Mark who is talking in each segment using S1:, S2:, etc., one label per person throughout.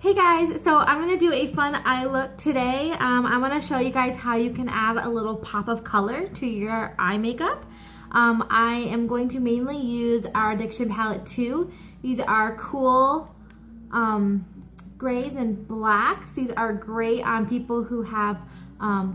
S1: Hey guys, so I'm going to do a fun eye look today. I want to show you guys how you can add a little pop of color to your eye makeup. I am going to mainly use our Addiction Palette 2. These are cool grays and blacks. These are great on people who have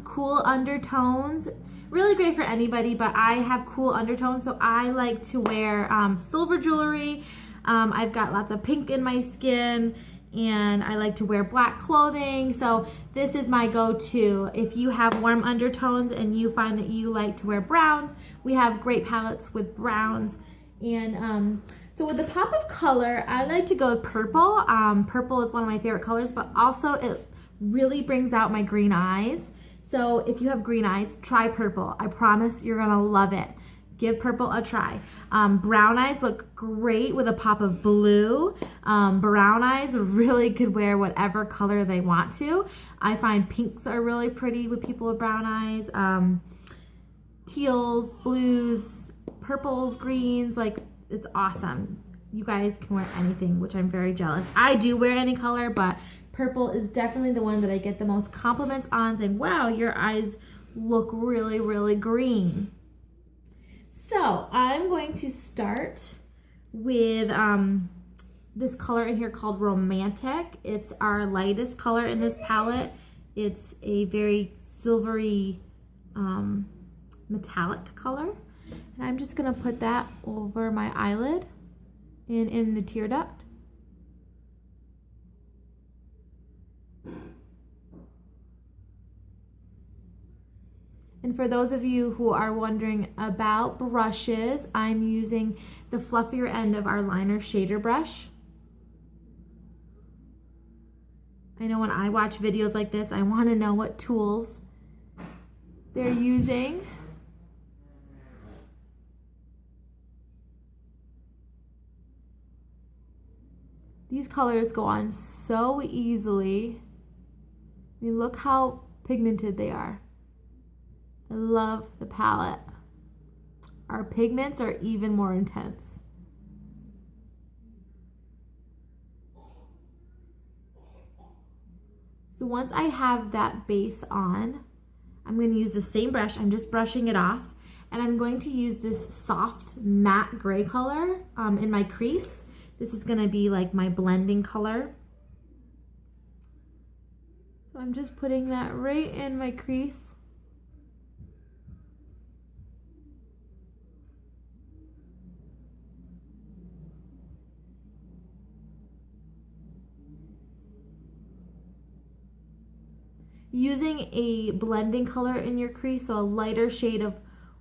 S1: cool undertones. Really great for anybody, but I have cool undertones, so I like to wear silver jewelry. I've got lots of pink in my skin, and I like to wear black clothing, so this is my go-to. If you have warm undertones and you find that you like to wear browns, we have great palettes with browns. And so with the pop of color, I like to go with purple. Purple is one of my favorite colors, but also it really brings out my green eyes. So if you have green eyes, try purple. I promise you're gonna love it. Give purple a try. Brown eyes look great with a pop of blue. Brown eyes really could wear whatever color they want to. I find pinks are really pretty with people with brown eyes. Teals, blues, purples, greens, like it's awesome. You guys can wear anything, which I'm very jealous. I do wear any color, but purple is definitely the one that I get the most compliments on, saying, wow, your eyes look really, really green. So I'm going to start with this color in here called Romantic. It's our lightest color in this palette. It's a very silvery metallic color. And I'm just gonna put that over my eyelid and in the tear duct. And for those of you who are wondering about brushes, I'm using the fluffier end of our liner shader brush. I know when I watch videos like this, I want to know what tools they're using. These colors go on so easily. I mean, look how pigmented they are. I love the palette. Our pigments are even more intense. So once I have that base on, I'm going to use the same brush. I'm just brushing it off, and I'm going to use this soft matte gray color in my crease. This is going to be like my blending color. So I'm just putting that right in my crease. Using a blending color in your crease, so a lighter shade of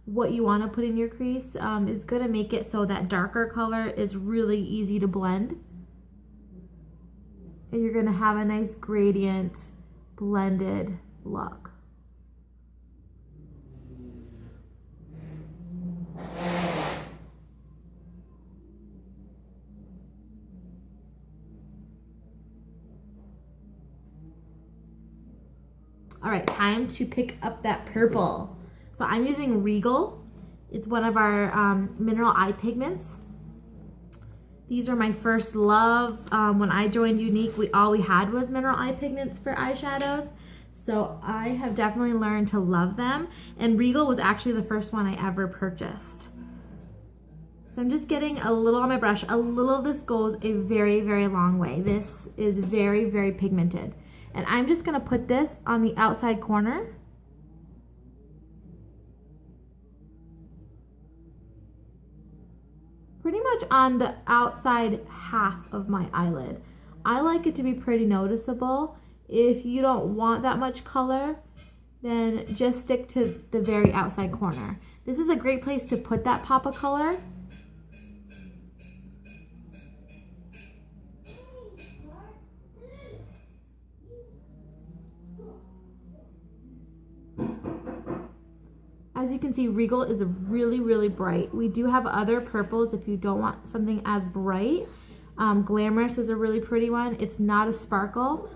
S1: what you want to put in your crease, is going to make it so that darker color is really easy to blend. And you're going to have a nice gradient blended look. All right, time to pick up that purple. So I'm using Regal. It's one of our mineral eye pigments. These are my first love. When I joined Younique, all we had was mineral eye pigments for eyeshadows. So I have definitely learned to love them. And Regal was actually the first one I ever purchased. So I'm just getting a little on my brush. A little of this goes a very, very long way. This is very, very pigmented. And I'm just gonna put this on the outside corner. Pretty much on the outside half of my eyelid. I like it to be pretty noticeable. If you don't want that much color, then just stick to the very outside corner. This is a great place to put that pop of color. As you can see, Regal is really, really bright. We do have other purples if you don't want something as bright. Glamorous is a really pretty one. It's not a sparkle,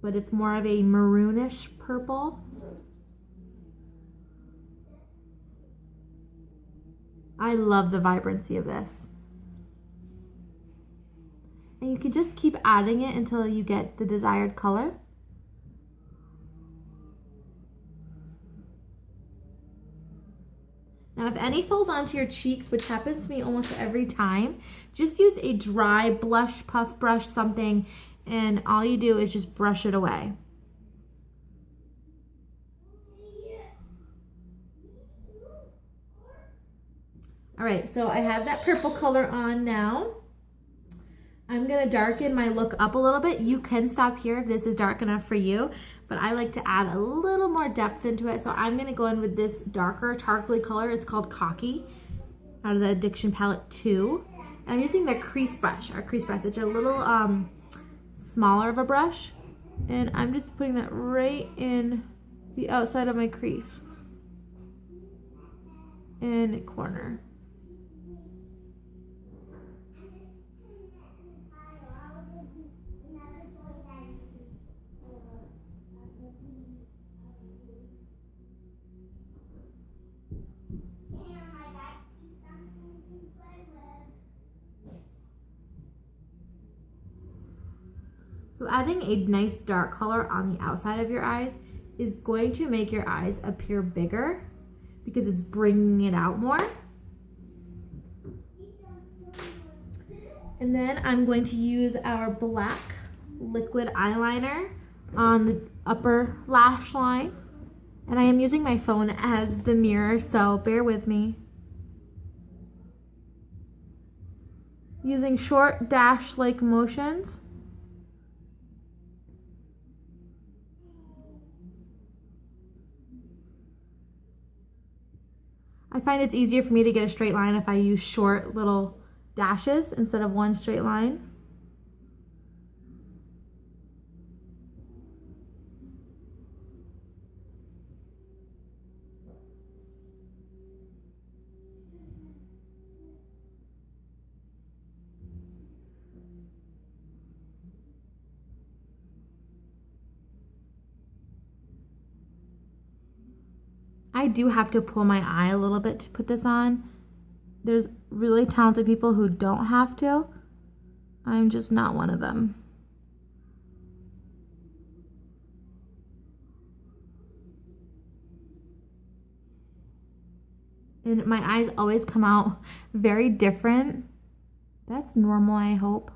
S1: but it's more of a maroonish purple. I love the vibrancy of this. And you can just keep adding it until you get the desired color. Now, if any falls onto your cheeks, which happens to me almost every time, just use a dry blush, puff brush, something, and all you do is just brush it away. All right, so I have that purple color on now. I'm gonna darken my look up a little bit. You can stop here if this is dark enough for you, but I like to add a little more depth into it. So I'm gonna go in with this darker charcoaly color. It's called Cocky, out of the Addiction Palette 2. And I'm using the crease brush, our crease brush. It's a little smaller of a brush. And I'm just putting that right in the outside of my crease. In a corner. So adding a nice dark color on the outside of your eyes is going to make your eyes appear bigger because it's bringing it out more. And then I'm going to use our black liquid eyeliner on the upper lash line. And I am using my phone as the mirror, so bear with me. Using short dash-like motions. I find it's easier for me to get a straight line if I use short little dashes instead of one straight line. I do have to pull my eye a little bit to put this on. There's really talented people who don't have to. I'm just not one of them. And my eyes always come out very different. That's normal, I hope.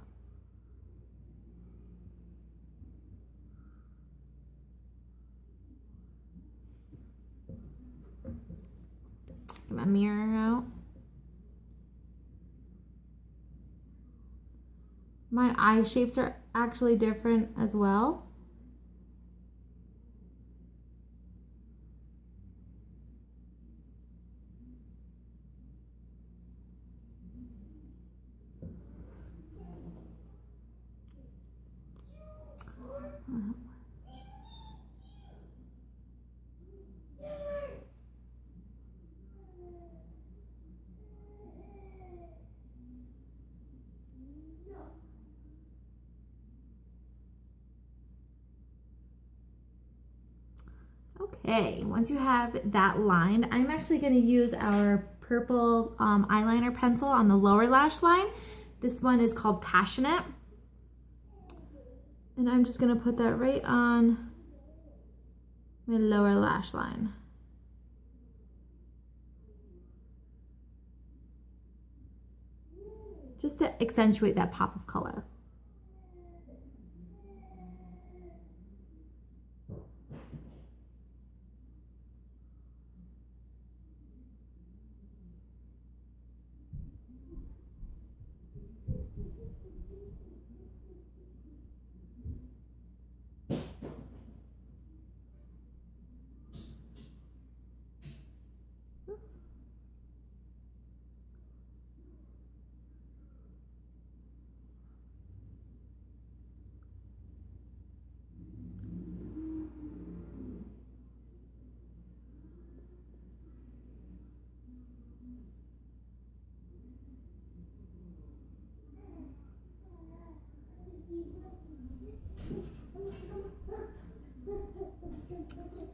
S1: Get my mirror out. My eye shapes are actually different as well. Okay, once you have that lined, I'm actually going to use our purple eyeliner pencil on the lower lash line. This one is called Passionate. And I'm just going to put that right on my lower lash line. Just to accentuate that pop of color.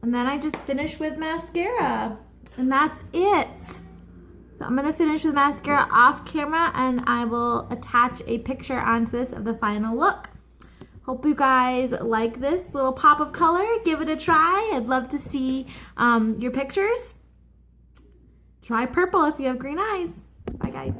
S1: And then I just finish with mascara. And that's it. So I'm gonna finish the mascara off camera and I will attach a picture onto this of the final look. Hope you guys like this little pop of color. Give it a try. I'd love to see your pictures. Try purple if you have green eyes. Bye guys.